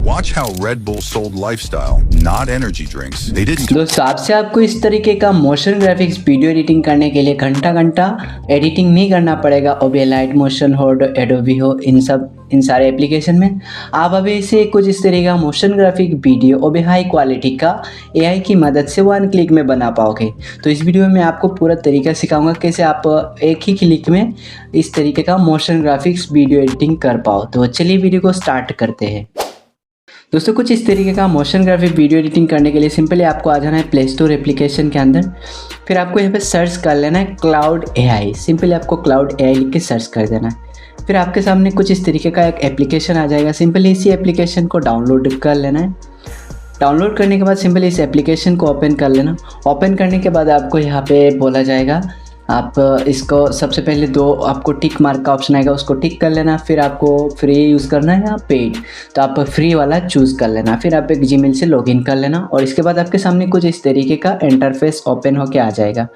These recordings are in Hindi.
Watch how Red Bull sold lifestyle, not energy drinks. They didn't. दोस्तों आपसे आपको इस तरीके का मोशन ग्राफिक्स वीडियो एडिटिंग करने के लिए घंटा घंटा एडिटिंग नहीं करना पड़ेगा। OBS लाइट मोशन हो, एडोबी हो, इन सारे एप्लीकेशन में आप अभी इसे कुछ इस तरीके का motion graphic video OBS high quality का AI की मदद से 1 क्लिक में बना पाओगे। तो इस वीडियो में आपको पूरा तरीका सिखाऊंगा कैसे आप एक ही क्लिक में इस तरीके का मोशन ग्राफिक्स वीडियो एडिटिंग कर पाओ। तो चलिए वीडियो को स्टार्ट करते हैं। दोस्तों कुछ इस तरीके का मोशन ग्राफिक वीडियो एडिटिंग करने के लिए सिंपली आपको आ जाना है प्ले स्टोर एप्लीकेशन के अंदर। फिर आपको यहाँ पे सर्च कर लेना है क्लाउड AI। सिंपली आपको क्लाउड AI लिख के सर्च कर देना है। फिर आपके सामने कुछ इस तरीके का एक एप्लीकेशन आ जाएगा। सिंपली इसी एप्लीकेशन को डाउनलोड कर लेना है। डाउनलोड करने के बाद सिंपली इस एप्लीकेशन को ओपन कर लेना। ओपन करने के बाद आपको यहाँ पे बोला जाएगा आप इसको सबसे पहले आपको टिक मार्क का ऑप्शन आएगा, उसको टिक कर लेना। फिर आपको फ्री यूज़ करना है या पेड, तो आप फ्री वाला चूज़ कर लेना। फिर आप एक जीमेल से लॉगिन कर लेना और इसके बाद आपके सामने कुछ इस तरीके का इंटरफेस ओपन होके आ जाएगा।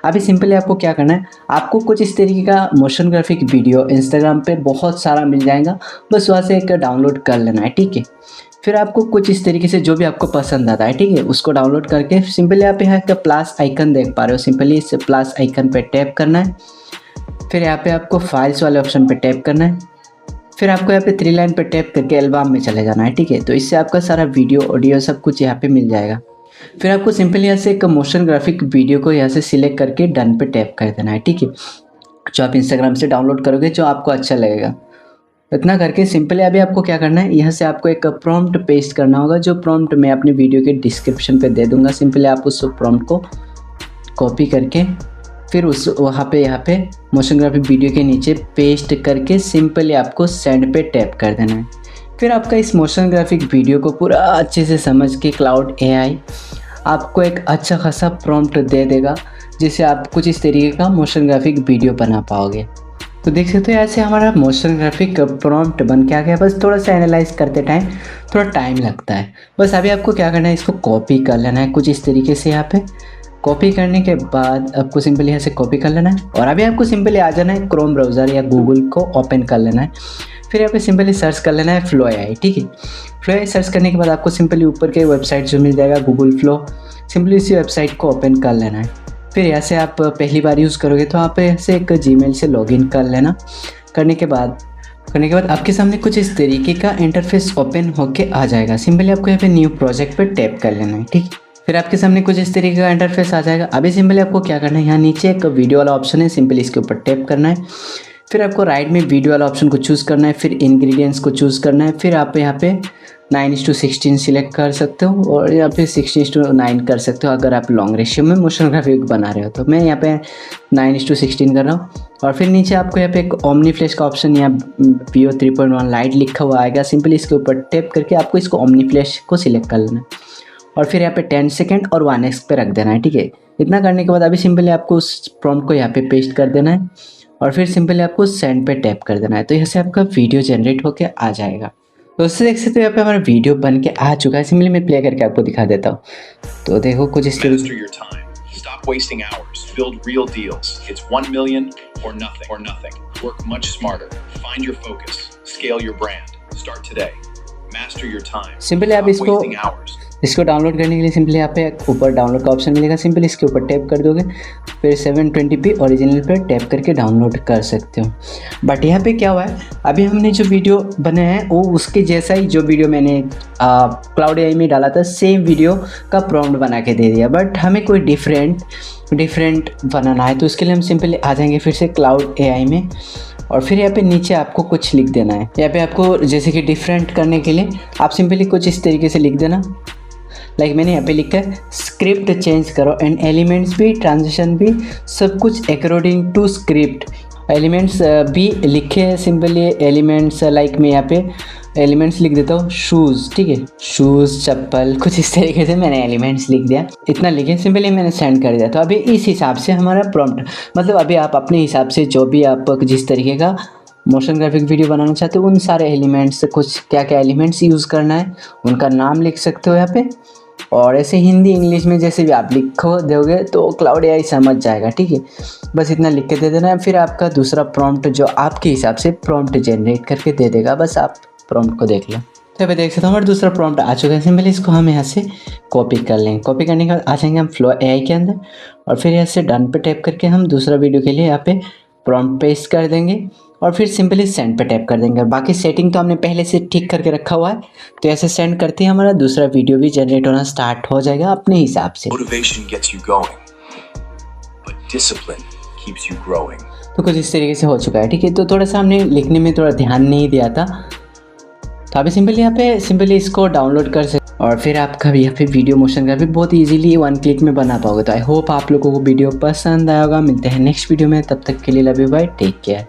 अभी सिंपली आपको क्या करना है, आपको कुछ इस तरीके का मोशन ग्राफिक वीडियो इंस्टाग्राम पे बहुत सारा मिल जाएगा, बस वहाँ से एक डाउनलोड कर लेना है, ठीक है। फिर आपको कुछ इस तरीके से जो भी आपको पसंद आता है, ठीक है, उसको डाउनलोड करके सिंपली आप यहाँ का प्लस आइकन देख पा रहे हो, सिंपली इस प्लस आइकन पे टैप करना है। फिर यहाँ पे आपको फाइल्स वाले ऑप्शन पे टैप करना है। फिर आपको यहाँ पे 3 लाइन पे टैप करके एल्बम में चले जाना है, ठीक है। तो इससे आपका सारा वीडियो ऑडियो सब कुछ यहाँ पे मिल जाएगा। फिर आपको सिंपली यहाँ से एक मोशन ग्राफिक वीडियो को यहाँ से सिलेक्ट करके डन पे टैप कर देना है, ठीक है। जो आप इंस्टाग्राम से डाउनलोड करोगे, जो आपको अच्छा लगेगा, इतना करके सिंपली अभी आपको क्या करना है, यहाँ से आपको एक प्रॉम्प्ट पेस्ट करना होगा। जो प्रॉम्प्ट मैं अपनी वीडियो के डिस्क्रिप्शन पे दे दूंगा। सिंपली आप उस प्रॉम्प्ट को कॉपी करके फिर यहाँ पे मोशन ग्राफिक वीडियो के नीचे पेस्ट करके सिंपली आपको सेंड पे टैप कर देना है। फिर आपका इस मोशन ग्राफिक वीडियो को पूरा अच्छे से समझ के क्लाउड AI आपको एक अच्छा खासा प्रॉम्प्ट दे देगा, जिससे आप कुछ इस तरीके का मोशन ग्राफिक वीडियो बना पाओगे। तो देख सकते हो ऐसे हमारा मोशन ग्राफिक प्रॉम्प्ट बन के आ गया। बस थोड़ा सा एनालाइज करते टाइम थोड़ा टाइम लगता है। बस अभी आपको क्या करना है, इसको कॉपी कर लेना है कुछ इस तरीके से। यहाँ पे कॉपी करने के बाद आपको सिंपली यहाँ से कॉपी कर लेना है और अभी आपको सिंपली आ जाना है क्रोम ब्राउज़र या गूगल को ओपन कर लेना है। फिर यहाँ पे सिंपली सर्च कर लेना है फ्लो AI, ठीक है। फ्लो AI सर्च करने के बाद आपको सिंपली ऊपर के वेबसाइट जो मिल जाएगा गूगल फ्लो, सिंपली इसी वेबसाइट को ओपन कर लेना है। फिर यहाँ से आप पहली बार यूज़ करोगे तो आप ऐसे एक जीमेल से लॉगिन कर लेना। करने के बाद आपके सामने कुछ इस तरीके का इंटरफेस ओपन होके आ जाएगा। सिंपली आपको यहाँ पे न्यू प्रोजेक्ट पे टैप कर लेना है, ठीक। फिर आपके सामने कुछ इस तरीके का इंटरफेस आ जाएगा। अभी सिंपली आपको क्या करना है, यहाँ नीचे एक वीडियो वाला ऑप्शन है, सिंपली इसके ऊपर टैप करना है। फिर आपको राइट में वीडियो वाला ऑप्शन को चूज़ करना है। फिर इंग्रेडिएंट्स को चूज़ करना है। फिर आप यहाँ पे 9:16 सिलेक्ट कर सकते हो और यहाँ पे 16:9 कर सकते हो अगर आप लॉन्ग रेशियो में मोशन ग्राफिक बना रहे हो। तो मैं यहाँ पे 9:16 कर रहा हूँ। और फिर नीचे आपको यहाँ पे एक ओमनी फ्लैश का ऑप्शन या PO 3.1 लाइट लिखा हुआ आएगा। सिंपली इसके ऊपर टैप करके आपको इसको ओमनी फ्लैश को सिलेक्ट कर लेना है और फिर यहाँ पे 10 सेकेंड और 1x पे रख देना है, ठीक है। इतना करने के बाद अभी सिंपली आपको उस प्रॉम्प्ट को यहाँ पे पेस्ट कर देना है और फिर सिंपली आपको सेंड पे टैप कर देना है। तो यहाँ से आपका वीडियो जनरेट होके आ जाएगा। दोस्तों देख सकते हो यहाँ पे हमारा वीडियो बन के आ चुका है। सिंपली मैं प्ले करके आपको दिखा देता हूँ। तो देखो कुछ इस तरीके Stop wasting hours. Build real deals. It's 1 million or nothing. Work much smarter. Find your focus. Scale your brand. Start today. Master your time. Simply आप इसको डाउनलोड करने के लिए सिंपली यहाँ पे ऊपर डाउनलोड का ऑप्शन मिलेगा। सिंपली इसके ऊपर टैप कर दोगे, फिर 720p ओरिजिनल पर टैप करके डाउनलोड कर सकते हो। बट यहाँ पे क्या हुआ है, अभी हमने जो वीडियो बनाया है वो उसके जैसा ही जो वीडियो मैंने क्लाउड AI में डाला था, सेम वीडियो का प्रॉम्प्ट बना के दे दिया। बट हमें कोई डिफरेंट बनाना है, तो उसके लिए हम सिंपली आ जाएंगे फिर से क्लाउड AI में और फिर यहाँ पे नीचे आपको कुछ लिख देना है। यहाँ पे आपको जैसे कि डिफरेंट करने के लिए आप सिंपली कुछ इस तरीके से लिख देना। लाइक मैंने यहाँ पे लिखा है स्क्रिप्ट चेंज करो एंड एलिमेंट्स भी, ट्रांजिशन भी, सब कुछ अकॉर्डिंग टू स्क्रिप्ट। एलिमेंट्स भी लिखे हैं, सिंपली एलिमेंट्स लाइक मैं यहाँ पे एलिमेंट्स लिख देता हूँ शूज़, ठीक है, शूज़, चप्पल, कुछ इस तरीके से मैंने एलिमेंट्स लिख दिया। इतना लिखे सिंपली मैंने सेंड कर दिया। तो अभी इस हिसाब से हमारा प्रॉम्प्ट, मतलब अभी आप अपने हिसाब से जो भी आप जिस तरीके का मोशन ग्राफिक वीडियो बनाना चाहते हो उन सारे एलिमेंट्स, कुछ क्या क्या एलिमेंट्स यूज़ करना है उनका नाम लिख सकते हो यहाँ पे। और ऐसे हिंदी इंग्लिश में जैसे भी आप लिखो दोगे तो क्लाउड AI समझ जाएगा, ठीक है। बस इतना लिख के दे देना है। फिर आपका दूसरा प्रॉम्प्ट जो आपके हिसाब से प्रॉम्प्ट जनरेट करके दे देगा। बस आप प्रॉम्प्ट को देख लो। तो अभी देख सकते हो हमारा दूसरा प्रॉम्प्ट आ चुका है। सिंपली इसको हम यहाँ से कॉपी कर लेंगे। कॉपी करने के बाद आ जाएंगे हम फ्लो एआई के अंदर और फिर यहाँ से डन पे टैप करके हम दूसरा वीडियो के लिए यहाँ पे प्रॉम्प्ट पेस्ट कर देंगे और फिर सिंपली सेंड पे टैप कर देंगे। और बाकी सेटिंग तो हमने पहले से ठीक करके रखा हुआ है, तो ऐसे सेंड करते ही हमारा दूसरा वीडियो भी जनरेट होना स्टार्ट हो जाएगा अपने हिसाब से। Motivation gets you going, but discipline keeps you growing. तो कुछ इस तरीके से हो चुका है, ठीक है। तो थोड़ा सा हमने लिखने में थोड़ा ध्यान नहीं दिया था, तो अभी सिंपली यहाँ पे सिंपली इसको डाउनलोड कर सकते और फिर आपका भी यहाँ पे वीडियो मोशन ग्राफिक बहुत इजीली 1 क्लिक में बना पाओगे। तो आई होप आप लोगों को वीडियो पसंद आया होगा। मिलते हैं नेक्स्ट वीडियो में, तब तक के लिए love you bye, take care.